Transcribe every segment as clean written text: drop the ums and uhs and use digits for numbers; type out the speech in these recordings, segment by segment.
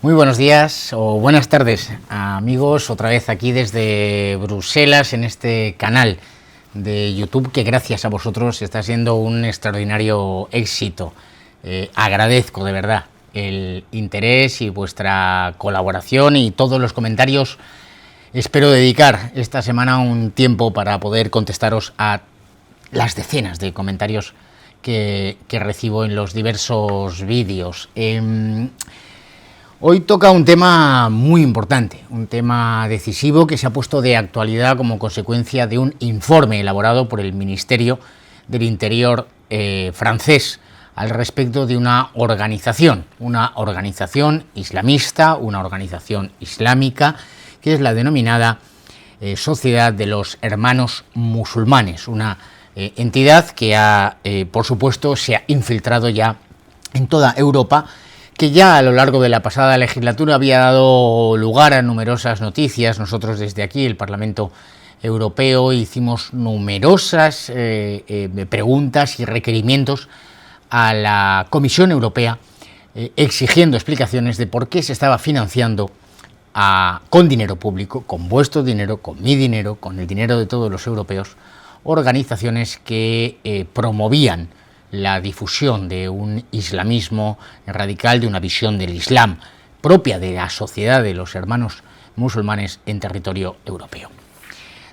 Muy buenos días o buenas tardes, amigos, otra vez aquí desde Bruselas en este canal de YouTube que gracias a vosotros está siendo un extraordinario éxito. Agradezco de verdad el interés y vuestra colaboración y todos los comentarios. Espero dedicar esta semana un tiempo para poder contestaros a las decenas de comentarios que recibo en los diversos vídeos. Hoy toca un tema muy importante, un tema decisivo que se ha puesto de actualidad como consecuencia de un informe elaborado por el Ministerio del Interior francés al respecto de una organización islamista, una organización islámica, que es la denominada Sociedad de los Hermanos Musulmanes, una entidad que por supuesto, se ha infiltrado ya en toda Europa, que ya a lo largo de la pasada legislatura había dado lugar a numerosas noticias. Nosotros desde aquí, el Parlamento Europeo, hicimos numerosas preguntas y requerimientos a la Comisión Europea exigiendo explicaciones de por qué se estaba financiando con dinero público, con vuestro dinero, con mi dinero, con el dinero de todos los europeos, organizaciones que promovían la difusión de un islamismo radical, de una visión del Islam propia de la sociedad de los hermanos musulmanes en territorio europeo.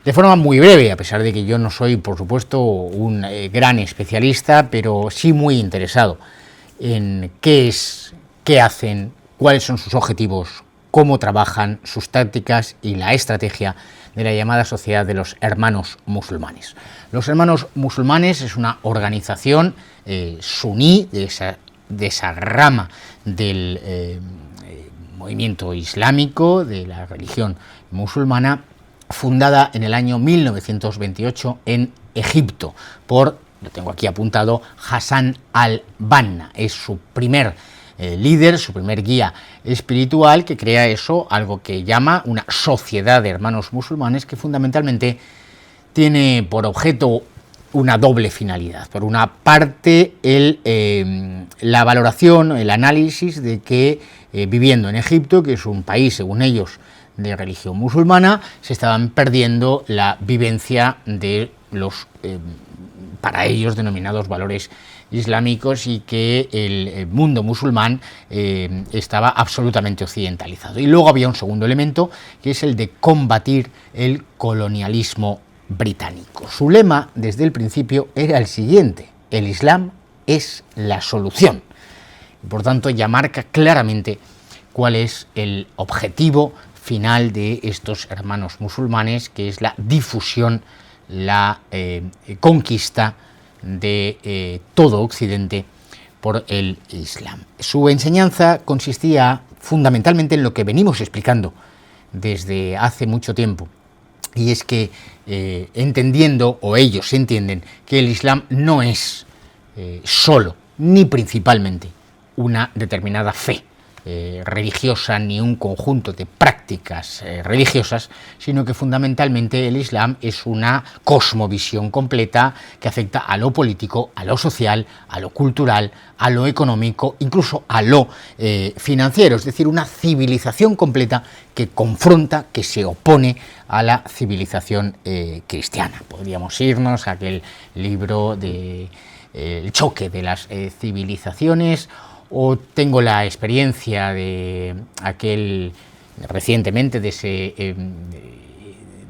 De forma muy breve, a pesar de que yo no soy, por supuesto, un gran especialista, pero sí muy interesado en qué es, qué hacen, cuáles son sus objetivos, cómo trabajan, sus tácticas y la estrategia de la llamada Sociedad de los Hermanos Musulmanes. Los Hermanos Musulmanes es una organización suní de esa rama del movimiento islámico, de la religión musulmana, fundada en el año 1928 en Egipto por, lo tengo aquí apuntado, Hassan al-Banna. Es su primer líder, su primer guía espiritual, que crea algo que llama una sociedad de hermanos musulmanes, que fundamentalmente tiene por objeto una doble finalidad. Por una parte, la valoración, el análisis de que viviendo en Egipto, que es un país, según ellos, de religión musulmana, se estaban perdiendo la vivencia de los, para ellos, denominados valores islámicos, y que el mundo musulmán estaba absolutamente occidentalizado. Y luego había un segundo elemento, que es el de combatir el colonialismo británico. Su lema desde el principio era el siguiente: el Islam es la solución. Y por tanto ya marca claramente cuál es el objetivo final de estos hermanos musulmanes, que es la difusión, la conquista de todo Occidente por el Islam. Su enseñanza consistía fundamentalmente en lo que venimos explicando desde hace mucho tiempo, y es que entendiendo, o ellos entienden, que el Islam no es solo ni principalmente una determinada fe religiosa ni un conjunto de prácticas religiosas, sino que fundamentalmente el Islam es una cosmovisión completa que afecta a lo político, a lo social, a lo cultural, a lo económico, incluso a lo financiero, es decir, una civilización completa que confronta, que se opone a la civilización cristiana. Podríamos irnos a aquel libro de El choque de las civilizaciones, o tengo la experiencia de aquel recientemente de ese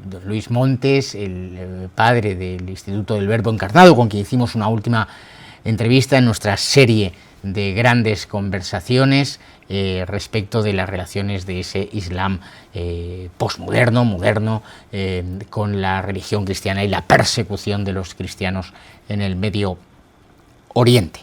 don Luis Montes, el padre del Instituto del Verbo Encarnado, con quien hicimos una última entrevista en nuestra serie de grandes conversaciones respecto de las relaciones de ese Islam posmoderno, moderno, con la religión cristiana y la persecución de los cristianos en el Medio Oriente.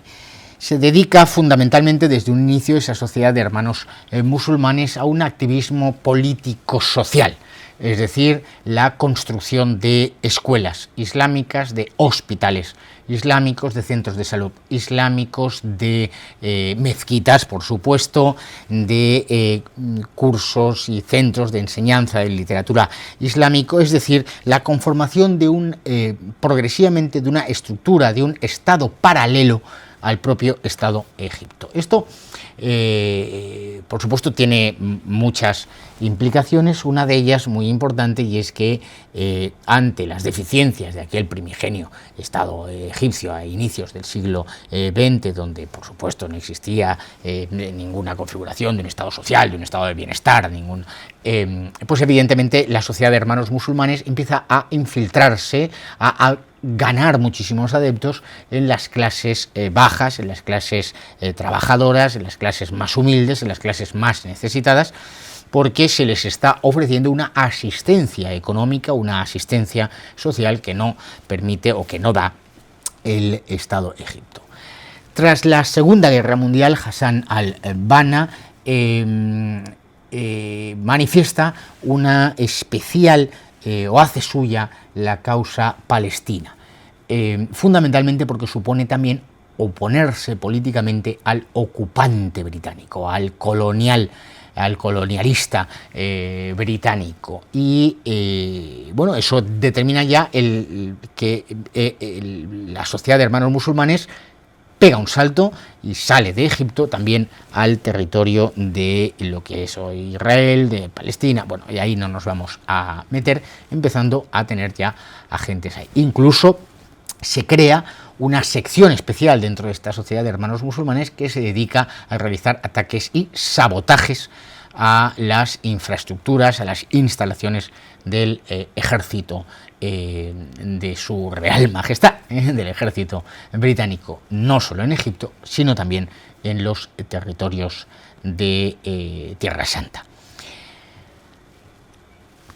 Se dedica fundamentalmente desde un inicio esa sociedad de hermanos musulmanes a un activismo político-social, es decir, la construcción de escuelas islámicas, de hospitales islámicos, de centros de salud islámicos, de mezquitas, por supuesto, de cursos y centros de enseñanza de literatura islámico, es decir, la conformación de progresivamente de una estructura, de un estado paralelo al propio Estado Egipto. Esto, por supuesto, tiene muchas implicaciones, una de ellas muy importante, y es que ante las deficiencias de aquel primigenio Estado egipcio a inicios del siglo XX, donde por supuesto no existía ninguna configuración de un Estado social, de un Estado de bienestar, pues evidentemente la sociedad de hermanos musulmanes empieza a infiltrarse, a ganar muchísimos adeptos en las clases bajas, en las clases trabajadoras, en las clases más humildes, en las clases más necesitadas, porque se les está ofreciendo una asistencia económica, una asistencia social que no permite o que no da el Estado Egipto. Tras la Segunda Guerra Mundial, Hassan al-Banna manifiesta una especial o hace suya la causa palestina, fundamentalmente porque supone también oponerse políticamente al ocupante británico, al colonialista británico, y bueno, eso determina ya que la sociedad de hermanos musulmanes pega un salto y sale de Egipto también al territorio de lo que es hoy Israel, de Palestina. Bueno, y ahí no nos vamos a meter, empezando a tener ya agentes ahí. Incluso se crea una sección especial dentro de esta sociedad de hermanos musulmanes que se dedica a realizar ataques y sabotajes a las infraestructuras, a las instalaciones del ejército de su Real Majestad, del ejército británico, no solo en Egipto, sino también en los territorios de Tierra Santa.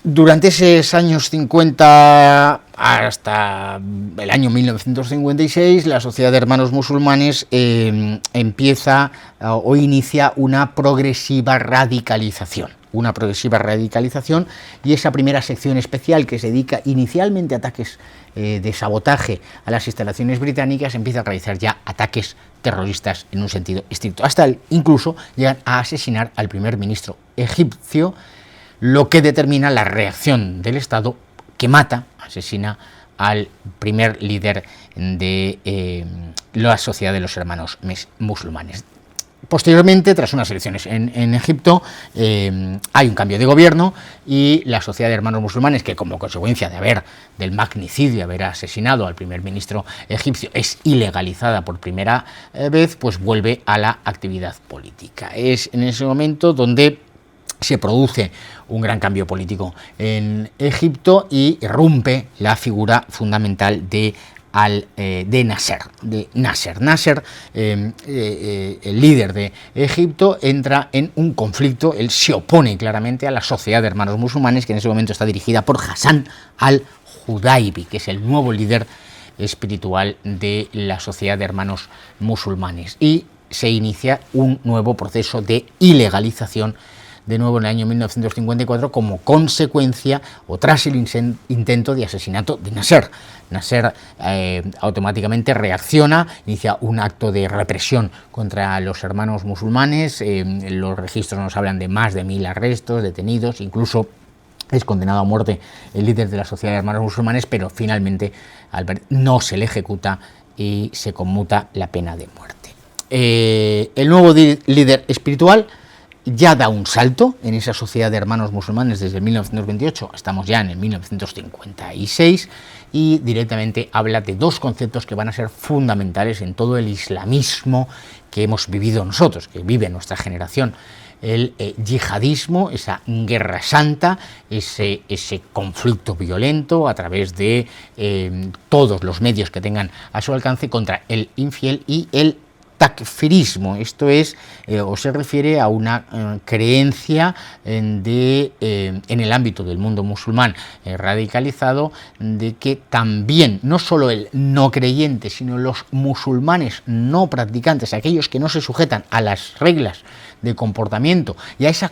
Durante esos años 50 hasta el año 1956, la Sociedad de Hermanos Musulmanes empieza o inicia una progresiva radicalización. Y esa primera sección especial, que se dedica inicialmente a ataques de sabotaje a las instalaciones británicas, empieza a realizar ya ataques terroristas en un sentido estricto. Incluso llegan a asesinar al primer ministro egipcio, lo que determina la reacción del Estado, que asesina al primer líder de la Sociedad de los Hermanos Musulmanes. Posteriormente, tras unas elecciones en Egipto, hay un cambio de gobierno y la Sociedad de Hermanos Musulmanes, que como consecuencia del magnicidio, haber asesinado al primer ministro egipcio, es ilegalizada por primera vez, pues vuelve a la actividad política. Es en ese momento donde se produce un gran cambio político en Egipto y irrumpe la figura fundamental de Nasser. Nasser, el líder de Egipto, entra en un conflicto. Él se opone claramente a la Sociedad de Hermanos Musulmanes, que en ese momento está dirigida por Hassan al-Judaibi, que es el nuevo líder espiritual de la Sociedad de Hermanos Musulmanes, y se inicia un nuevo proceso de ilegalización de nuevo en el año 1954 como consecuencia o tras el intento de asesinato de Nasser. Nasser automáticamente reacciona, inicia un acto de represión contra los hermanos musulmanes. Los registros nos hablan de más de 1000 arrestos, detenidos, incluso es condenado a muerte el líder de la Sociedad de Hermanos Musulmanes, pero finalmente no se le ejecuta y se conmuta la pena de muerte. El nuevo líder espiritual ya da un salto en esa Sociedad de Hermanos Musulmanes desde 1928, estamos ya en el 1956, y directamente habla de dos conceptos que van a ser fundamentales en todo el islamismo que hemos vivido nosotros, que vive nuestra generación: el yihadismo, esa guerra santa, ese conflicto violento a través de todos los medios que tengan a su alcance contra el infiel, y el takfirismo. Esto es o se refiere a una creencia en el ámbito del mundo musulmán radicalizado, de que también no solo el no creyente, sino los musulmanes no practicantes, aquellos que no se sujetan a las reglas de comportamiento y a esa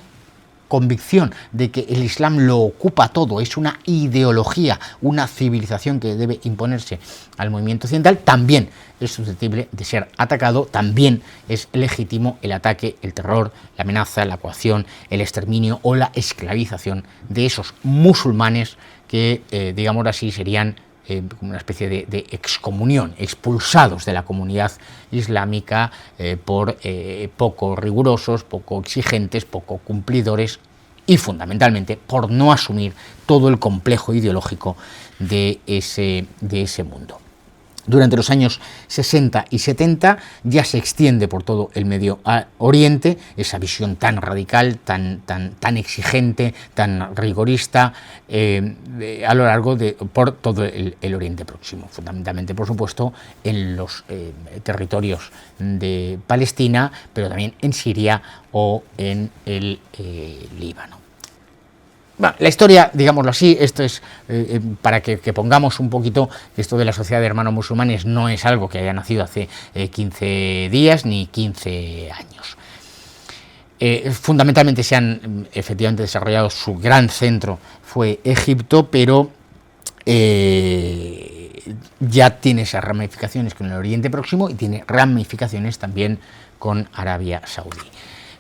convicción de que el Islam lo ocupa todo, es una ideología, una civilización que debe imponerse al movimiento occidental, también es susceptible de ser atacado, también es legítimo el ataque, el terror, la amenaza, la coacción, el exterminio o la esclavización de esos musulmanes que, digamos así, serían como una especie de excomunión, expulsados de la comunidad islámica por poco rigurosos, poco exigentes, poco cumplidores y fundamentalmente por no asumir todo el complejo ideológico de ese mundo. Durante los años 60 y 70 ya se extiende por todo el Medio Oriente esa visión tan radical, tan exigente, tan rigorista a lo largo por todo el Oriente Próximo, fundamentalmente, por supuesto, en los territorios de Palestina, pero también en Siria o en el Líbano. Bueno, la historia, digámoslo así, esto es para que pongamos un poquito, esto de la Sociedad de Hermanos Musulmanes no es algo que haya nacido hace 15 días ni 15 años. Fundamentalmente se han efectivamente desarrollado, su gran centro fue Egipto, pero ya tiene esas ramificaciones con el Oriente Próximo y tiene ramificaciones también con Arabia Saudí.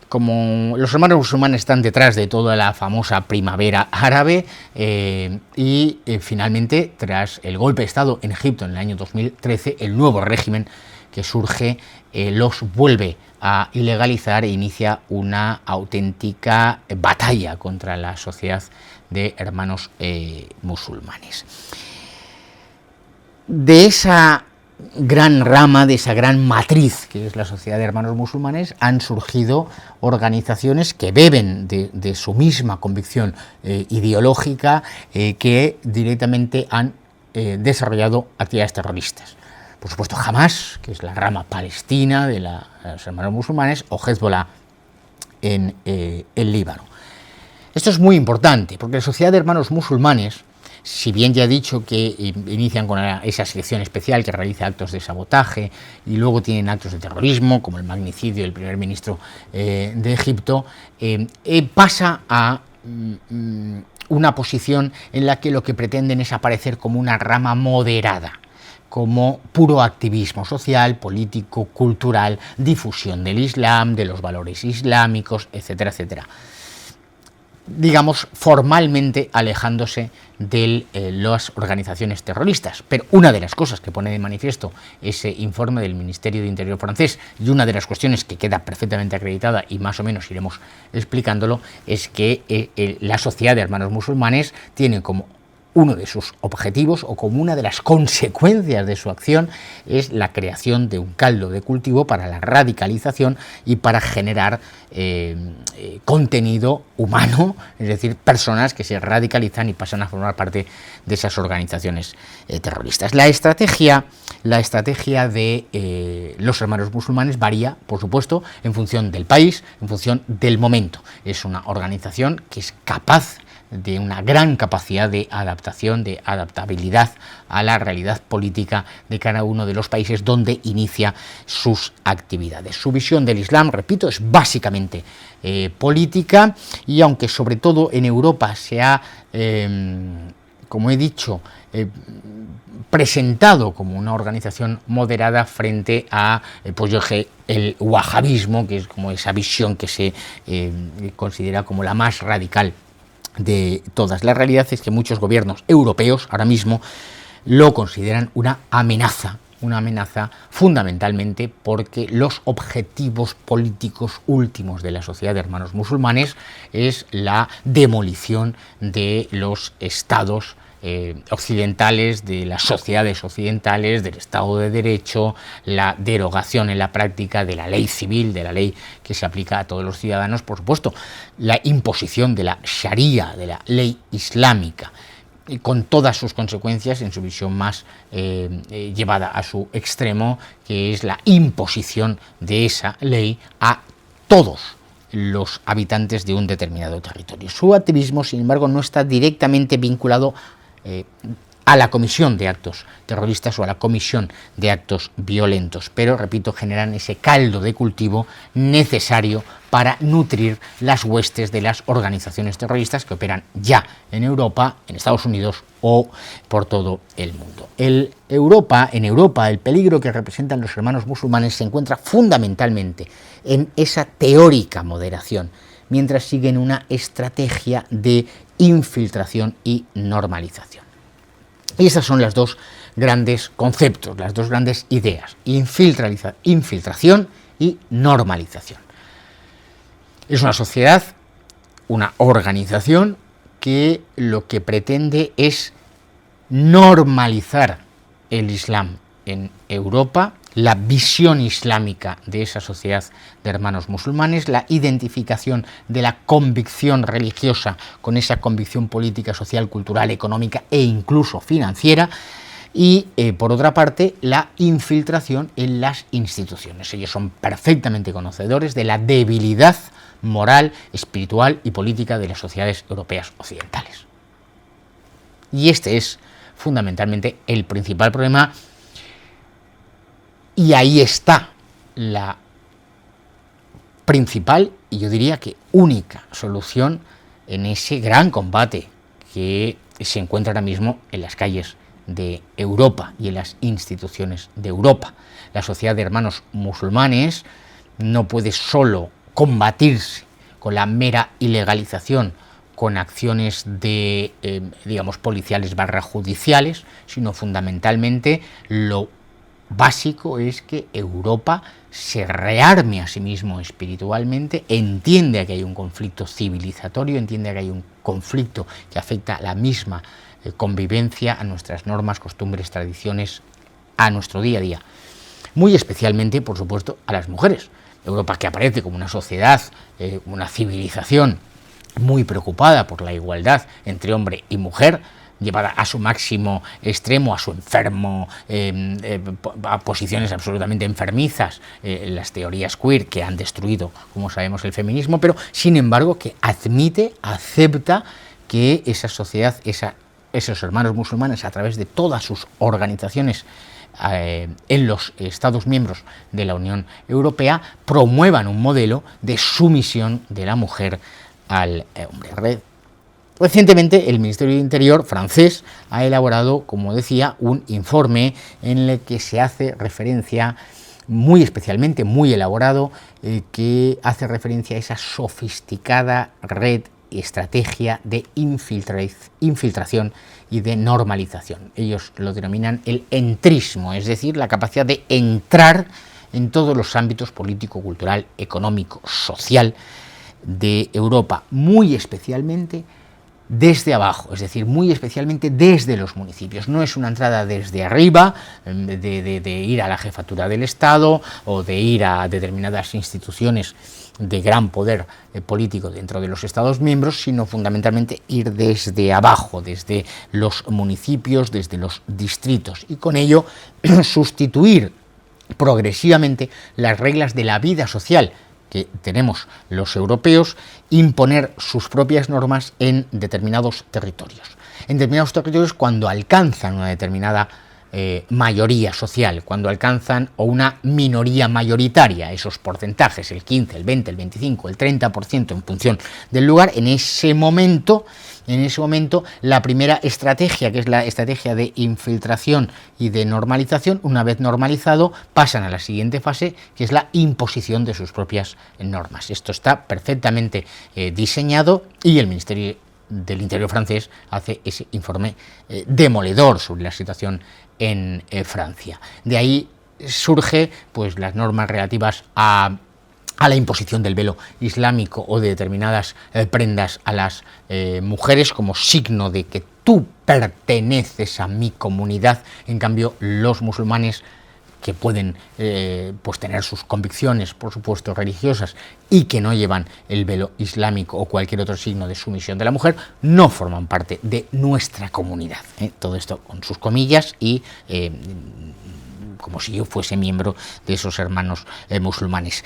Como los hermanos musulmanes están detrás de toda la famosa primavera árabe y finalmente, tras el golpe de Estado en Egipto en el año 2013, el nuevo régimen que surge los vuelve a ilegalizar e inicia una auténtica batalla contra la sociedad de hermanos musulmanes. De esa gran rama, de esa gran matriz que es la Sociedad de Hermanos Musulmanes, han surgido organizaciones que beben de su misma convicción ideológica, que directamente han desarrollado actividades terroristas. Por supuesto, Hamas, que es la rama palestina de los hermanos musulmanes, o Hezbollah en el Líbano. Esto es muy importante, porque la Sociedad de Hermanos Musulmanes, si bien ya he dicho que inician con esa selección especial que realiza actos de sabotaje y luego tienen actos de terrorismo, como el magnicidio del primer ministro de Egipto, pasa a una posición en la que lo que pretenden es aparecer como una rama moderada, como puro activismo social, político, cultural, difusión del Islam, de los valores islámicos, etcétera, etcétera. Digamos, formalmente alejándose de las organizaciones terroristas. Pero una de las cosas que pone de manifiesto ese informe del Ministerio de Interior francés, y una de las cuestiones que queda perfectamente acreditada, y más o menos iremos explicándolo, es que la Sociedad de Hermanos Musulmanes tiene como uno de sus objetivos, o como una de las consecuencias de su acción, es la creación de un caldo de cultivo para la radicalización y para generar contenido humano, es decir, personas que se radicalizan y pasan a formar parte de esas organizaciones terroristas. La estrategia de los hermanos musulmanes varía, por supuesto, en función del país, en función del momento. Es una organización que es capaz de una gran capacidad de adaptación, de adaptabilidad a la realidad política de cada uno de los países donde inicia sus actividades. Su visión del Islam, repito, es básicamente política, y aunque sobre todo en Europa se ha, como he dicho, presentado como una organización moderada frente a el wahabismo, que es como esa visión que se considera como la más radical de todas. La realidad es que muchos gobiernos europeos ahora mismo lo consideran una amenaza fundamentalmente porque los objetivos políticos últimos de la Sociedad de Hermanos Musulmanes es la demolición de los estados occidentales, de las sociedades occidentales, del Estado de Derecho, la derogación en la práctica de la ley civil, de la ley que se aplica a todos los ciudadanos, por supuesto, la imposición de la Sharia, de la ley islámica, con todas sus consecuencias en su visión más llevada a su extremo, que es la imposición de esa ley a todos los habitantes de un determinado territorio. Su activismo, sin embargo, no está directamente vinculado a la comisión de actos terroristas o a la comisión de actos violentos, pero, repito, generan ese caldo de cultivo necesario para nutrir las huestes de las organizaciones terroristas que operan ya en Europa, en Estados Unidos o por todo el mundo. En Europa, el peligro que representan los hermanos musulmanes se encuentra fundamentalmente en esa teórica moderación, mientras siguen una estrategia de infiltración y normalización. Y esas son las dos grandes conceptos, las dos grandes ideas, infiltración y normalización. Es una sociedad, una organización que lo que pretende es normalizar el Islam en Europa, la visión islámica de esa sociedad de hermanos musulmanes, la identificación de la convicción religiosa con esa convicción política, social, cultural, económica e incluso financiera, y por otra parte la infiltración en las instituciones. Ellos son perfectamente conocedores de la debilidad moral, espiritual y política de las sociedades europeas occidentales. Y este es fundamentalmente el principal problema, y ahí está la principal y yo diría que única solución en ese gran combate que se encuentra ahora mismo en las calles de Europa y en las instituciones de Europa. La sociedad de hermanos musulmanes no puede solo combatirse con la mera ilegalización, con acciones de, digamos, policiales / judiciales, sino fundamentalmente lo básico es que Europa se rearme a sí mismo espiritualmente, entiende que hay un conflicto civilizatorio, entiende que hay un conflicto que afecta a la misma convivencia, a nuestras normas, costumbres, tradiciones, a nuestro día a día. Muy especialmente, por supuesto, a las mujeres. Europa, que aparece como una sociedad, una civilización muy preocupada por la igualdad entre hombre y mujer, llevada a su máximo extremo, a su enfermo, a posiciones absolutamente enfermizas, las teorías queer que han destruido, como sabemos, el feminismo, pero sin embargo que admite, acepta que esa sociedad, esos hermanos musulmanes, a través de todas sus organizaciones en los Estados miembros de la Unión Europea, promuevan un modelo de sumisión de la mujer al hombre. Recientemente el Ministerio de Interior francés ha elaborado, como decía, un informe en el que se hace referencia, muy especialmente, muy elaborado, que hace referencia a esa sofisticada red y estrategia de infiltración y de normalización. Ellos lo denominan el entrismo, es decir, la capacidad de entrar en todos los ámbitos político, cultural, económico, social de Europa, muy especialmente desde abajo, es decir, muy especialmente desde los municipios. No es una entrada desde arriba, de ir a la jefatura del Estado o de ir a determinadas instituciones de gran poder político dentro de los Estados miembros, sino fundamentalmente ir desde abajo, desde los municipios, desde los distritos, y con ello sustituir progresivamente las reglas de la vida social que tenemos los europeos, imponer sus propias normas en determinados territorios. En determinados territorios, cuando alcanzan una determinada mayoría social, cuando alcanzan o una minoría mayoritaria, esos porcentajes, el 15, el 20, el 25, el 30% en función del lugar, en ese momento la primera estrategia, que es la estrategia de infiltración y de normalización, una vez normalizado, pasan a la siguiente fase, que es la imposición de sus propias normas. Esto está perfectamente diseñado, y el Ministerio del Interior francés hace ese informe demoledor sobre la situación en Francia. De ahí surge pues las normas relativas a la imposición del velo islámico o de determinadas prendas a las mujeres como signo de que tú perteneces a mi comunidad. En cambio, los musulmanes, que pueden pues tener sus convicciones, por supuesto, religiosas, y que no llevan el velo islámico o cualquier otro signo de sumisión de la mujer, no forman parte de nuestra comunidad. Todo esto con sus comillas y como si yo fuese miembro de esos hermanos musulmanes.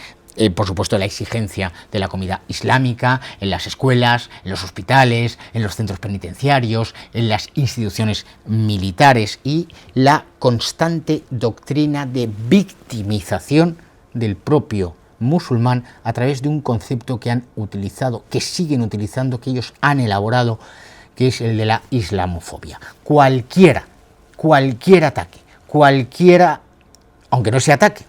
Por supuesto, la exigencia de la comida islámica en las escuelas, en los hospitales, en los centros penitenciarios, en las instituciones militares, y la constante doctrina de victimización del propio musulmán a través de un concepto que han utilizado, que siguen utilizando, que ellos han elaborado, que es el de la islamofobia. Cualquier ataque, aunque no sea ataque,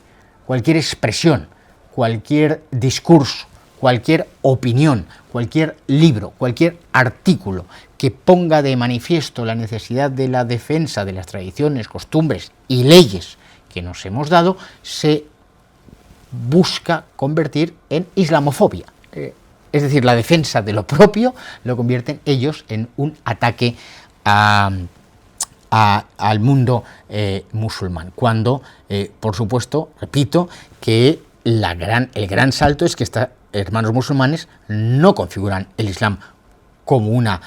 cualquier expresión, cualquier discurso, cualquier opinión, cualquier libro, cualquier artículo que ponga de manifiesto la necesidad de la defensa de las tradiciones, costumbres y leyes que nos hemos dado, se busca convertir en islamofobia. Es decir, la defensa de lo propio lo convierten ellos en un ataque al mundo musulmán, cuando, por supuesto, repito, que el gran salto es que estos hermanos musulmanes no configuran el Islam como una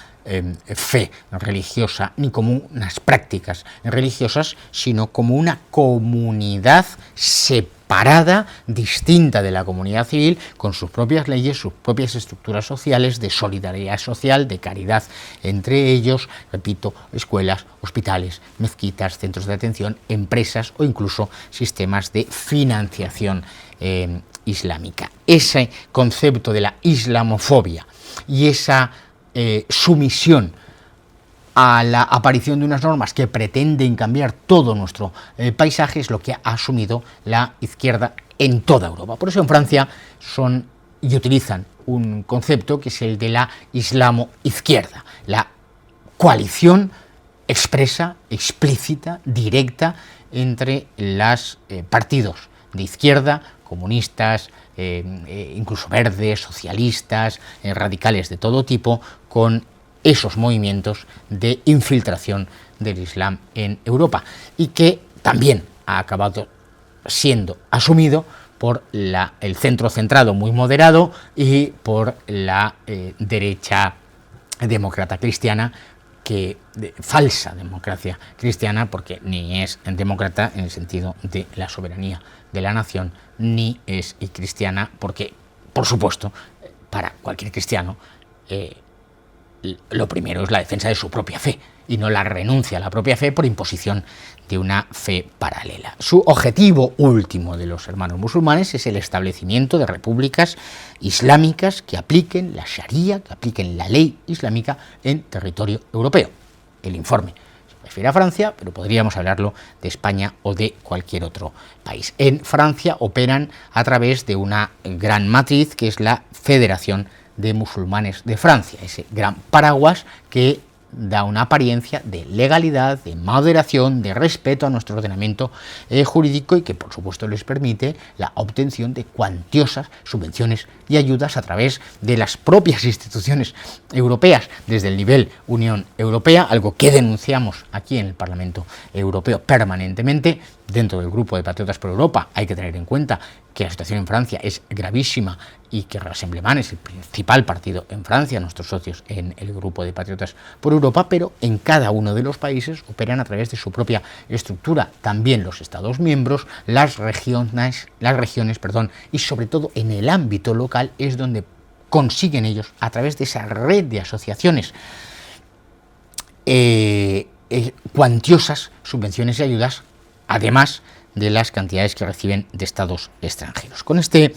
fe religiosa ni como unas prácticas religiosas, sino como una comunidad separada, distinta de la comunidad civil, con sus propias leyes, sus propias estructuras sociales, de solidaridad social, de caridad entre ellos, repito, escuelas, hospitales, mezquitas, centros de atención, empresas o incluso sistemas de financiación islámica. Ese concepto de la islamofobia y esa sumisión a la aparición de unas normas que pretenden cambiar todo nuestro paisaje es lo que ha asumido la izquierda en toda Europa. Por eso en Francia utilizan un concepto que es el de la islamo-izquierda, la coalición expresa, explícita, directa entre los partidos de izquierda, comunistas, incluso verdes, socialistas, radicales de todo tipo, con esos movimientos de infiltración del Islam en Europa, y que también ha acabado siendo asumido por el centro centrado muy moderado y por la derecha demócrata cristiana, falsa democracia cristiana, porque ni es demócrata en el sentido de la soberanía de la nación, ni es cristiana porque, por supuesto, para cualquier cristiano lo primero es la defensa de su propia fe y no la renuncia a la propia fe por imposición de una fe paralela. Su objetivo último de los hermanos musulmanes es el establecimiento de repúblicas islámicas que apliquen la Sharia, que apliquen la ley islámica en territorio europeo. El informe se refiere a Francia, pero podríamos hablarlo de España o de cualquier otro país. En Francia operan a través de una gran matriz que es la Federación de Musulmanes de Francia, ese gran paraguas que da una apariencia de legalidad, de moderación, de respeto a nuestro ordenamiento jurídico y que por supuesto les permite la obtención de cuantiosas subvenciones y ayudas a través de las propias instituciones europeas, desde el nivel Unión Europea, algo que denunciamos aquí en el Parlamento Europeo permanentemente. Dentro del grupo de Patriotas por Europa hay que tener en cuenta que la situación en Francia es gravísima y que Rassemblement es el principal partido en Francia, nuestros socios en el grupo de Patriotas por Europa, pero en cada uno de los países operan a través de su propia estructura, también los Estados miembros, las regiones, y sobre todo en el ámbito local es donde consiguen ellos, a través de esa red de asociaciones, cuantiosas subvenciones y ayudas, además de las cantidades que reciben de estados extranjeros. Con este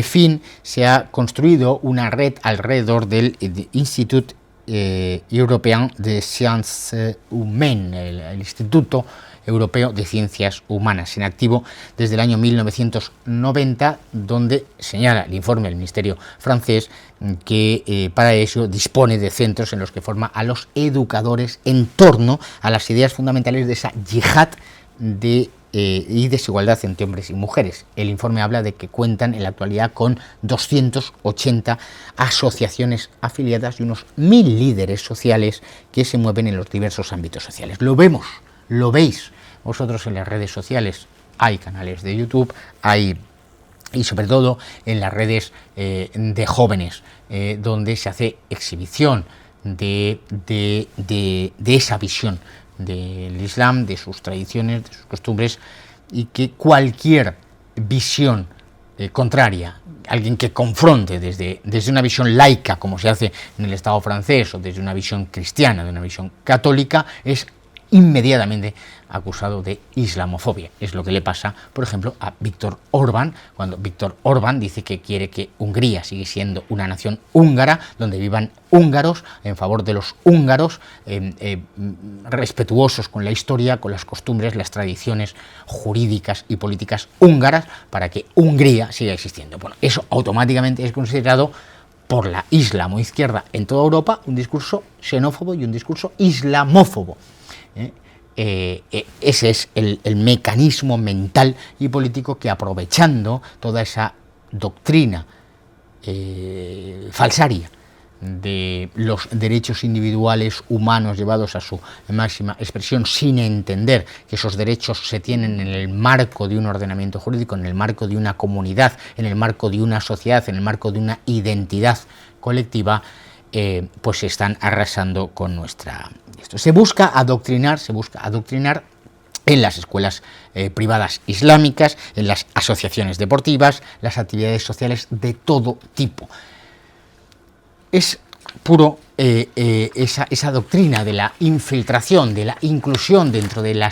fin se ha construido una red alrededor del Institut Européen de Sciences Humaines, el Instituto Europeo de Ciencias Humanas, en activo desde el año 1990, donde señala el informe del Ministerio francés que para eso dispone de centros en los que forma a los educadores en torno a las ideas fundamentales de esa yihad y desigualdad entre hombres y mujeres. El informe habla de que cuentan en la actualidad con 280 asociaciones afiliadas y unos 1000 líderes sociales que se mueven en los diversos ámbitos sociales. Lo vemos, lo veis vosotros en las redes sociales, hay canales de YouTube, y sobre todo en las redes de jóvenes, donde se hace exhibición de esa visión del Islam, de sus tradiciones, de sus costumbres, y que cualquier visión contraria, alguien que confronte desde una visión laica, como se hace en el Estado francés, o desde una visión cristiana, de una visión católica, es inmediatamente acusado de islamofobia. Es lo que le pasa, por ejemplo, a Viktor Orbán, cuando Viktor Orbán dice que quiere que Hungría siga siendo una nación húngara, donde vivan húngaros, en favor de los húngaros, respetuosos con la historia, con las costumbres, las tradiciones jurídicas y políticas húngaras, para que Hungría siga existiendo. Bueno, eso automáticamente es considerado por la islamoizquierda en toda Europa, un discurso xenófobo y un discurso islamófobo. Ese es el mecanismo mental y político que, aprovechando toda esa doctrina falsaria de los derechos individuales humanos llevados a su máxima expresión, sin entender que esos derechos se tienen en el marco de un ordenamiento jurídico, en el marco de una comunidad, en el marco de una sociedad, en el marco de una identidad colectiva, pues se están arrasando con nuestra... Esto. Se busca adoctrinar en las escuelas privadas islámicas, en las asociaciones deportivas, las actividades sociales de todo tipo. Es puro esa doctrina de la infiltración, de la inclusión dentro de la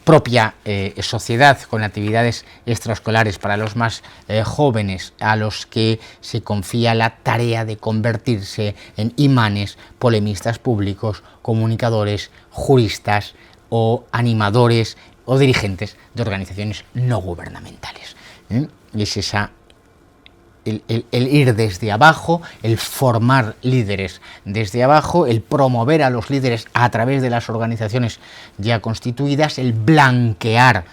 propia sociedad, con actividades extraescolares para los más jóvenes, a los que se confía la tarea de convertirse en imanes, polemistas públicos, comunicadores, juristas o animadores o dirigentes de organizaciones no gubernamentales. Es esa... El ir desde abajo, el formar líderes desde abajo, el promover a los líderes a través de las organizaciones ya constituidas, el blanquear,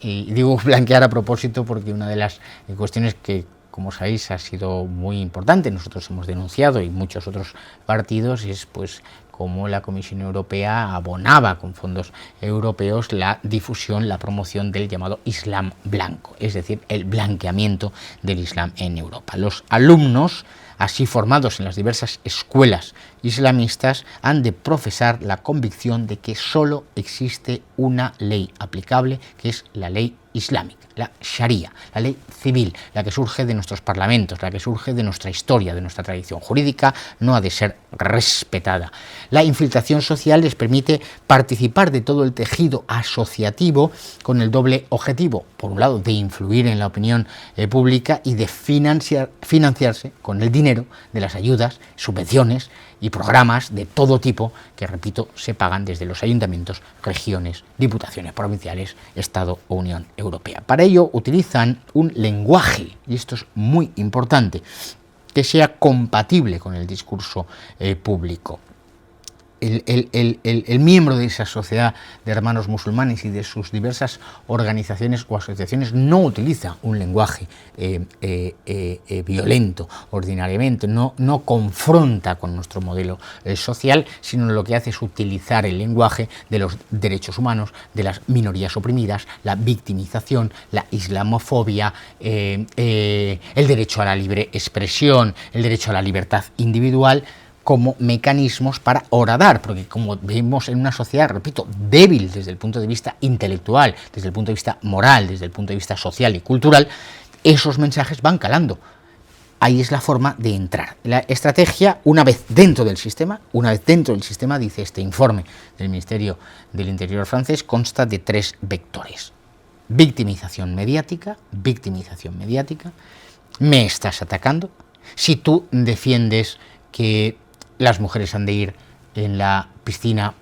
y digo blanquear a propósito porque una de las cuestiones que, como sabéis, ha sido muy importante, nosotros hemos denunciado y muchos otros partidos, es pues cómo la Comisión Europea abonaba con fondos europeos la difusión, la promoción del llamado Islam blanco, es decir, el blanqueamiento del Islam en Europa. Los alumnos, así formados en las diversas escuelas islamistas, han de profesar la convicción de que solo existe una ley aplicable, que es la ley islámica, la Sharia, la ley civil, la que surge de nuestros parlamentos, la que surge de nuestra historia, de nuestra tradición jurídica, no ha de ser respetada. La infiltración social les permite participar de todo el tejido asociativo con el doble objetivo, por un lado, de influir en la opinión pública y de financiarse con el dinero de las ayudas, subvenciones y programas de todo tipo que, repito, se pagan desde los ayuntamientos, regiones, diputaciones provinciales, Estado o Unión Europea. Para ello utilizan un lenguaje, y esto es muy importante, que sea compatible con el discurso público. El miembro de esa sociedad de hermanos musulmanes y de sus diversas organizaciones o asociaciones no utiliza un lenguaje violento ordinariamente, no confronta con nuestro modelo social, sino lo que hace es utilizar el lenguaje de los derechos humanos, de las minorías oprimidas, la victimización, la islamofobia, el derecho a la libre expresión, el derecho a la libertad individual, como mecanismos para horadar, porque como vemos en una sociedad, repito, débil desde el punto de vista intelectual, desde el punto de vista moral, desde el punto de vista social y cultural, esos mensajes van calando. Ahí es la forma de entrar. La estrategia, una vez dentro del sistema, dice este informe del Ministerio del Interior francés, consta de 3 vectores. Victimización mediática, me estás atacando. Si tú defiendes que las mujeres han de ir en la piscina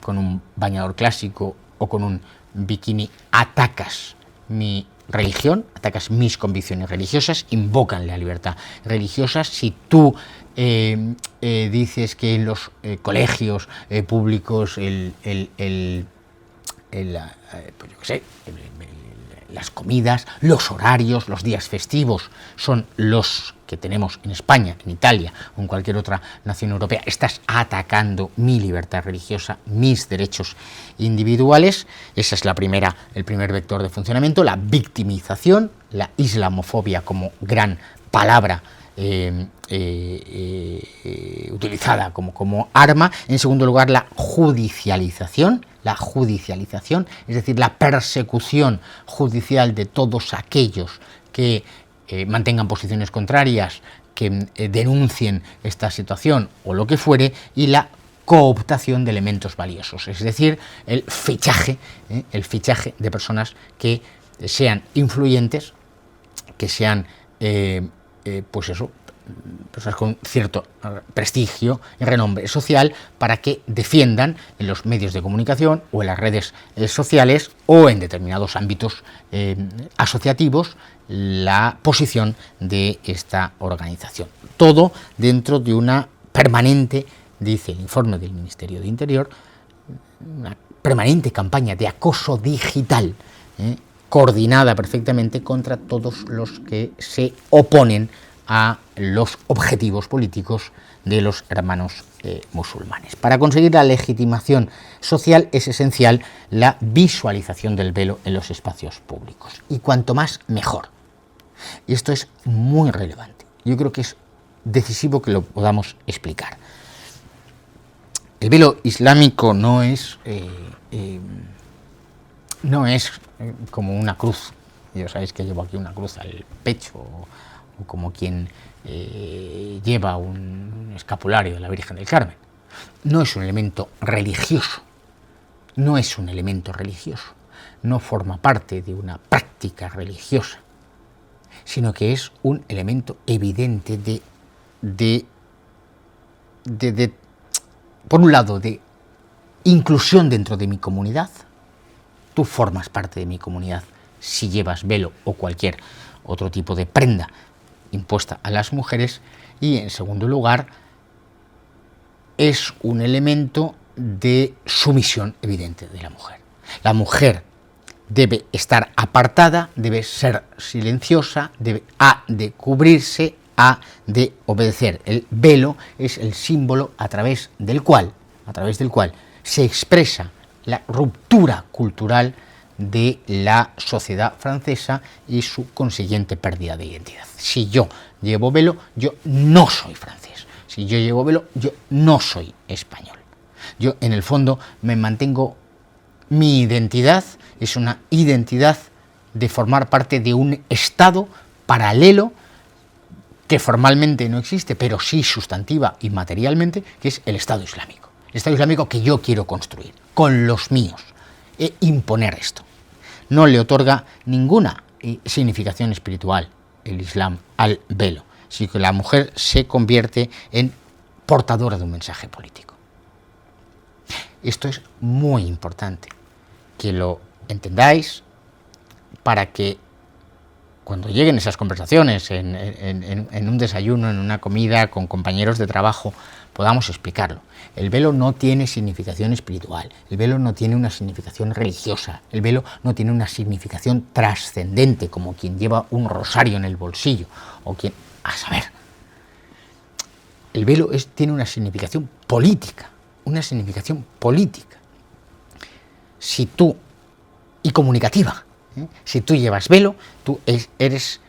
con un bañador clásico o con un bikini, atacas mi religión, atacas mis convicciones religiosas, invocan la libertad religiosa. Si tú dices que en los colegios públicos las comidas, los horarios, los días festivos son los que tenemos en España, en Italia o en cualquier otra nación europea, estás atacando mi libertad religiosa, mis derechos individuales. Esa es el primer vector de funcionamiento, la victimización, la islamofobia como gran palabra utilizada como arma. En segundo lugar, la judicialización, es decir, la persecución judicial de todos aquellos que mantengan posiciones contrarias, que denuncien esta situación o lo que fuere, y la cooptación de elementos valiosos, es decir, el fichaje de personas que sean influyentes, que sean personas con cierto prestigio y renombre social, para que defiendan en los medios de comunicación o en las redes sociales o en determinados ámbitos asociativos la posición de esta organización. Todo dentro de una permanente, dice el informe del Ministerio de Interior, una permanente campaña de acoso digital, coordinada perfectamente contra todos los que se oponen a los objetivos políticos de los hermanos musulmanes. Para conseguir la legitimación social es esencial la visualización del velo en los espacios públicos, y cuanto más mejor. Y esto es muy relevante. Yo creo que es decisivo que lo podamos explicar. El velo islámico no es como una cruz. Ya sabéis que llevo aquí una cruz al pecho, o como quien lleva un escapulario de la Virgen del Carmen. No es un elemento religioso, no es un elemento religioso, no forma parte de una práctica religiosa, sino que es un elemento evidente por un lado, de inclusión dentro de mi comunidad. Tú formas parte de mi comunidad si llevas velo o cualquier otro tipo de prenda impuesta a las mujeres, y en segundo lugar es un elemento de sumisión evidente de la mujer. La mujer debe estar apartada, debe ser silenciosa, ha de cubrirse, ha de obedecer. El velo es el símbolo a través del cual se expresa la ruptura cultural de la sociedad francesa y su consiguiente pérdida de identidad. Si yo llevo velo, yo no soy francés. Si yo llevo velo, yo no soy español. Yo, en el fondo, me mantengo, mi identidad es una identidad de formar parte de un Estado paralelo que formalmente no existe, pero sí sustantiva y materialmente, que es el Estado Islámico. El Estado Islámico que yo quiero construir con los míos e imponer esto. No le otorga ninguna significación espiritual el Islam al velo, sino que la mujer se convierte en portadora de un mensaje político. Esto es muy importante que lo entendáis, para que cuando lleguen esas conversaciones en un desayuno, en una comida, con compañeros de trabajo, podamos explicarlo. El velo no tiene significación espiritual, el velo no tiene una significación religiosa, el velo no tiene una significación trascendente, como quien lleva un rosario en el bolsillo, o quien... A saber, el velo tiene una significación política, y comunicativa. Si tú llevas velo, tú eres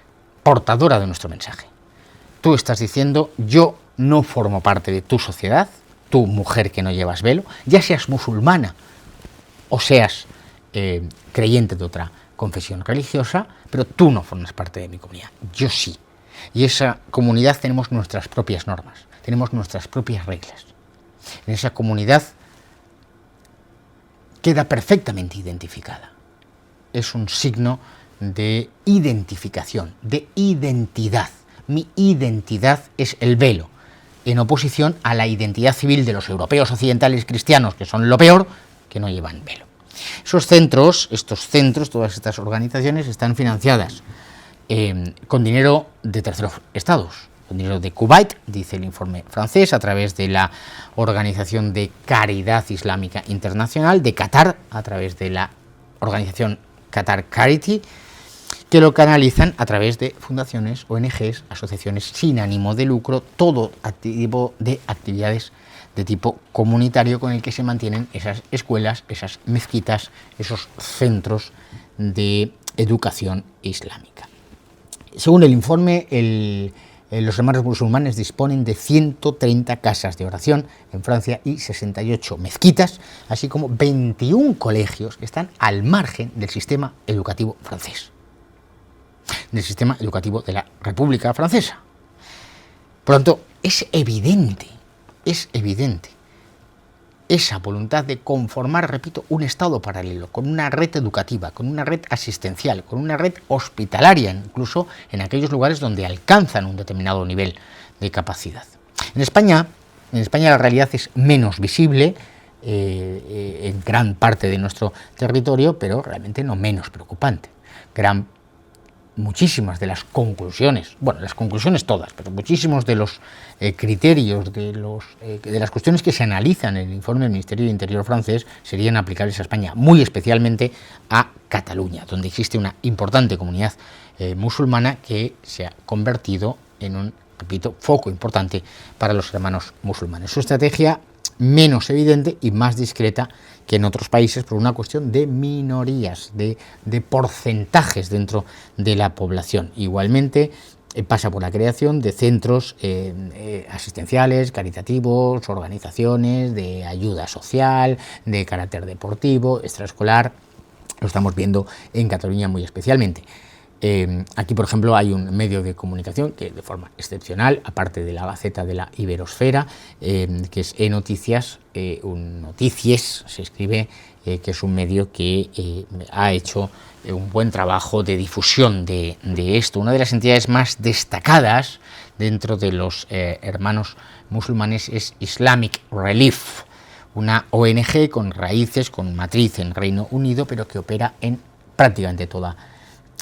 portadora de nuestro mensaje. Tú estás diciendo: yo no formo parte de tu sociedad, tú, mujer que no llevas velo, ya seas musulmana o seas creyente de otra confesión religiosa, pero tú no formas parte de mi comunidad, yo sí. Y esa comunidad tenemos nuestras propias normas, tenemos nuestras propias reglas. En esa comunidad queda perfectamente identificada. Es un signo de identificación, de identidad. Mi identidad es el velo, en oposición a la identidad civil de los europeos occidentales cristianos, que son lo peor, que no llevan velo. Estos centros, todas estas organizaciones están financiadas con dinero de terceros estados, con dinero de Kuwait, dice el informe francés, a través de la Organización de Caridad Islámica Internacional, de Qatar, a través de la organización Qatar Charity, que lo canalizan a través de fundaciones, ONGs, asociaciones sin ánimo de lucro, todo tipo de actividades de tipo comunitario, con el que se mantienen esas escuelas, esas mezquitas, esos centros de educación islámica. Según el informe, los hermanos musulmanes disponen de 130 casas de oración en Francia y 68 mezquitas, así como 21 colegios que están al margen del sistema educativo francés, del sistema educativo de la República Francesa. Por lo tanto, es evidente esa voluntad de conformar, repito, un Estado paralelo, con una red educativa, con una red asistencial, con una red hospitalaria, incluso en aquellos lugares donde alcanzan un determinado nivel de capacidad. En España la realidad es menos visible en gran parte de nuestro territorio, pero realmente no menos preocupante. Muchísimas de las conclusiones, bueno, las conclusiones todas, pero muchísimos de los criterios, de las cuestiones que se analizan en el informe del Ministerio de Interior francés serían aplicables a España, muy especialmente a Cataluña, donde existe una importante comunidad musulmana que se ha convertido en un, repito, foco importante para los hermanos musulmanes. Su estrategia menos evidente y más discreta que en otros países por una cuestión de minorías, de porcentajes dentro de la población. Igualmente pasa por la creación de centros asistenciales, caritativos, organizaciones de ayuda social, de carácter deportivo, extraescolar. Lo estamos viendo en Cataluña muy especialmente. Aquí, por ejemplo, hay un medio de comunicación que de forma excepcional, aparte de la Gaceta de la Iberosfera, que es eNoticias, Notícies se escribe, que es un medio que ha hecho un buen trabajo de difusión de esto. Una de las entidades más destacadas dentro de los hermanos musulmanes es Islamic Relief, una ONG con raíces, con matriz en Reino Unido, pero que opera en prácticamente toda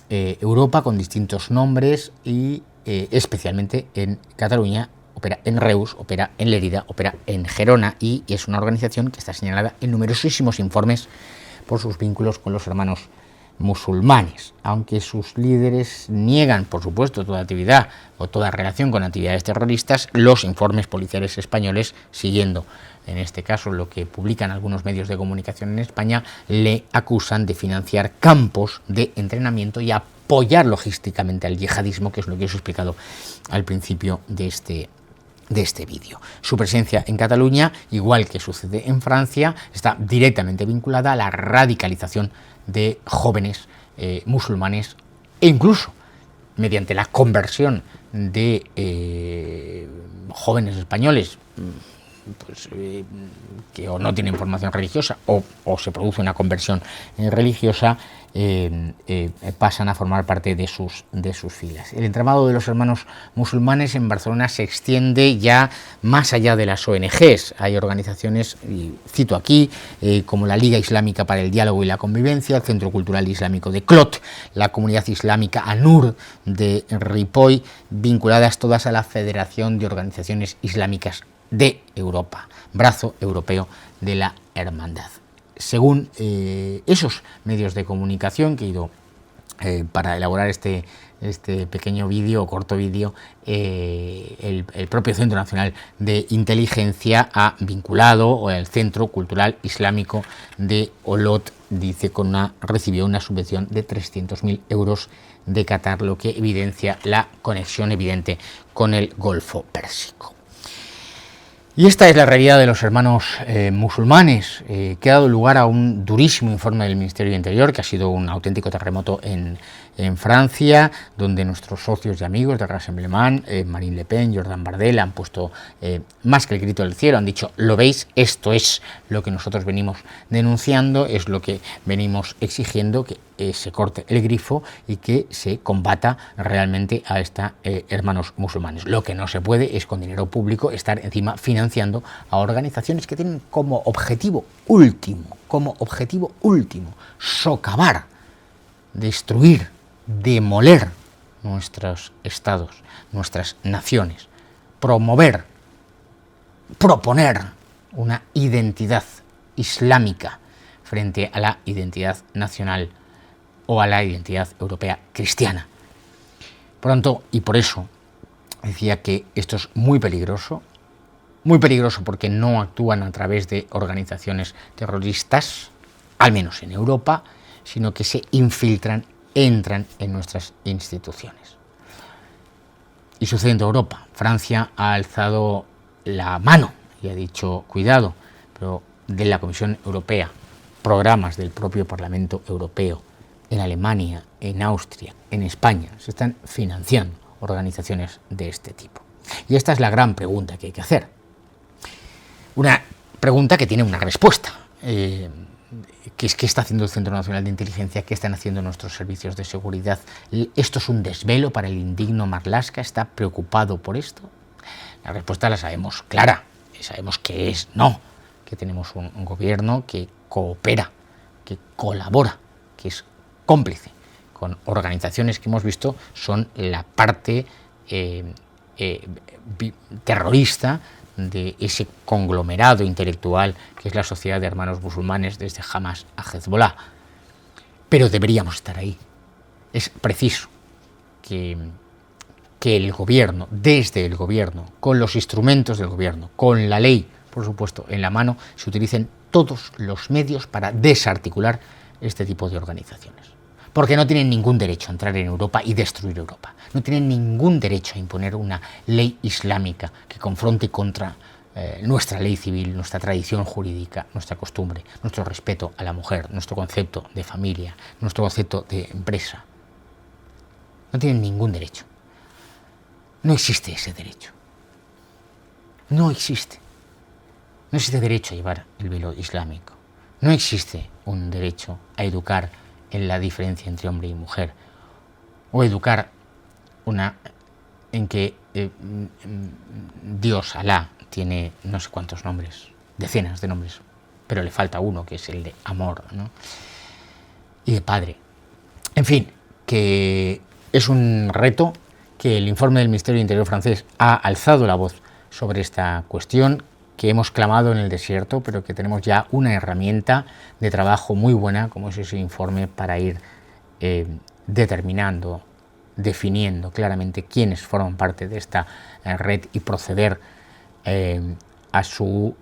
Europa con distintos nombres y especialmente en Cataluña, opera en Reus, opera en Lérida, opera en Gerona y es una organización que está señalada en numerosísimos informes por sus vínculos con los hermanos musulmanes, aunque sus líderes niegan, por supuesto, toda actividad o toda relación con actividades terroristas. Los informes policiales españoles, siguiendo en este caso lo que publican algunos medios de comunicación en España, le acusan de financiar campos de entrenamiento y apoyar logísticamente al yihadismo, que es lo que os he explicado al principio de este vídeo. Su presencia en Cataluña, igual que sucede en Francia, está directamente vinculada a la radicalización de jóvenes musulmanes e incluso mediante la conversión de jóvenes españoles pues, que o no tienen formación religiosa o se produce una conversión religiosa, pasan a formar parte de sus filas. El entramado de los hermanos musulmanes en Barcelona se extiende ya más allá de las ONGs. Hay organizaciones, y cito aquí, como la Liga Islámica para el Diálogo y la Convivencia, el Centro Cultural Islámico de Clot, la Comunidad Islámica ANUR de Ripoll, vinculadas todas a la Federación de Organizaciones Islámicas de Europa, brazo europeo de la hermandad. Según esos medios de comunicación que he ido para elaborar este pequeño vídeo o corto vídeo, el propio Centro Nacional de Inteligencia ha vinculado el Centro Cultural Islámico de Olot, dice, recibió una subvención de 300.000 euros de Qatar, lo que evidencia la conexión evidente con el Golfo Pérsico. Y esta es la realidad de los hermanos musulmanes, que ha dado lugar a un durísimo informe del Ministerio de Interior, que ha sido un auténtico terremoto en Francia, donde nuestros socios y amigos de Rassemblement, Marine Le Pen, Jordan Bardella, han puesto más que el grito del cielo, han dicho: lo veis, esto es lo que nosotros venimos denunciando, es lo que venimos exigiendo, que se corte el grifo y que se combata realmente a estos hermanos musulmanes. Lo que no se puede es con dinero público estar encima financiando a organizaciones que tienen como objetivo último, socavar, destruir, demoler nuestros estados, nuestras naciones, proponer una identidad islámica frente a la identidad nacional o a la identidad europea cristiana. Por tanto, y por eso decía que esto es muy peligroso porque no actúan a través de organizaciones terroristas, al menos en Europa, sino que se infiltran, entran en nuestras instituciones. Y sucede en toda Europa. Francia ha alzado la mano y ha dicho: cuidado, pero de la Comisión Europea, programas del propio Parlamento Europeo, en Alemania, en Austria, en España, se están financiando organizaciones de este tipo. Y esta es la gran pregunta que hay que hacer. Una pregunta que tiene una respuesta. ¿Qué está haciendo el Centro Nacional de Inteligencia? ¿Qué están haciendo nuestros servicios de seguridad? ¿Esto es un desvelo para el indigno Marlaska? ¿Está preocupado por esto? La respuesta la sabemos clara, sabemos que es no, que tenemos un gobierno que coopera, que colabora, que es cómplice con organizaciones que hemos visto son la parte terrorista de ese conglomerado intelectual que es la Sociedad de Hermanos Musulmanes, desde Hamas a Hezbollah. Pero deberíamos estar ahí. Es preciso que el gobierno, desde el gobierno, con los instrumentos del gobierno, con la ley, por supuesto, en la mano, se utilicen todos los medios para desarticular este tipo de organizaciones. Porque no tienen ningún derecho a entrar en Europa y destruir Europa. No tienen ningún derecho a imponer una ley islámica que confronte contra nuestra ley civil, nuestra tradición jurídica, nuestra costumbre, nuestro respeto a la mujer, nuestro concepto de familia, nuestro concepto de empresa. No tienen ningún derecho. No existe ese derecho. No existe. No existe derecho a llevar el velo islámico. No existe un derecho a educar en la diferencia entre hombre y mujer. O educar en que Dios, Alá, tiene no sé cuántos nombres, decenas de nombres, pero le falta uno, que es el de amor, ¿no? Y de padre. En fin, que es un reto que el informe del Ministerio del Interior francés ha alzado la voz sobre esta cuestión, que hemos clamado en el desierto, pero que tenemos ya una herramienta de trabajo muy buena, como es ese informe, para ir determinando, definiendo claramente quiénes forman parte de esta red y proceder a su,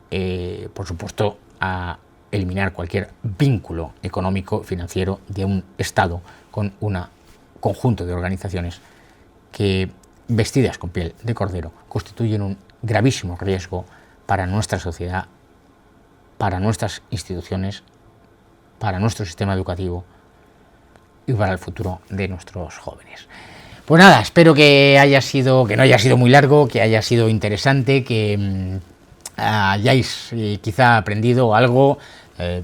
por supuesto, a eliminar cualquier vínculo económico, financiero de un Estado con un conjunto de organizaciones que, vestidas con piel de cordero, constituyen un gravísimo riesgo para nuestra sociedad, para nuestras instituciones, para nuestro sistema educativo y para el futuro de nuestros jóvenes. Pues nada, espero que no haya sido muy largo, que haya sido interesante, que hayáis quizá aprendido algo.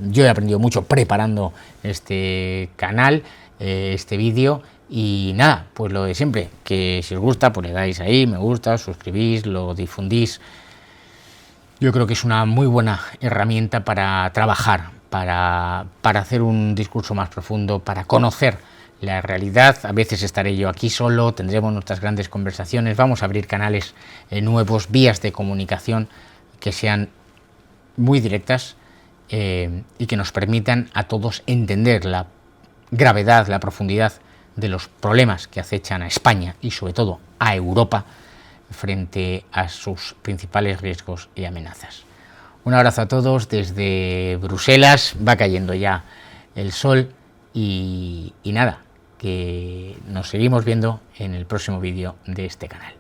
Yo he aprendido mucho preparando este canal, este vídeo. Y nada, pues lo de siempre, que si os gusta, pues le dais ahí, me gusta, suscribís, lo difundís. Yo creo que es una muy buena herramienta para trabajar, para hacer un discurso más profundo, para conocer la realidad. A veces estaré yo aquí solo, tendremos nuestras grandes conversaciones, vamos a abrir canales nuevos, vías de comunicación que sean muy directas y que nos permitan a todos entender la gravedad, la profundidad de los problemas que acechan a España y sobre todo a Europa frente a sus principales riesgos y amenazas. Un abrazo a todos desde Bruselas, va cayendo ya el sol y nada, que nos seguimos viendo en el próximo vídeo de este canal.